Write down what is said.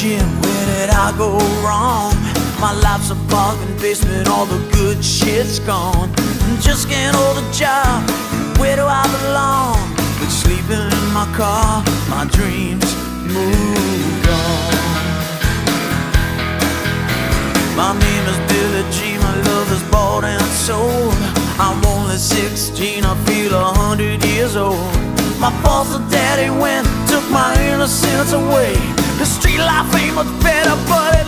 Jim, where did I go wrong? My life's a bargain basement, all the good shit's gone. Just can't hold a job, where do I belong? But sleeping in my car, my dreams moved on. My name is Billy Jean, my love is bought and sold. I'm only 16, I feel 100 years old. My foster daddy went, took my innocence away. The street life ain't much better, but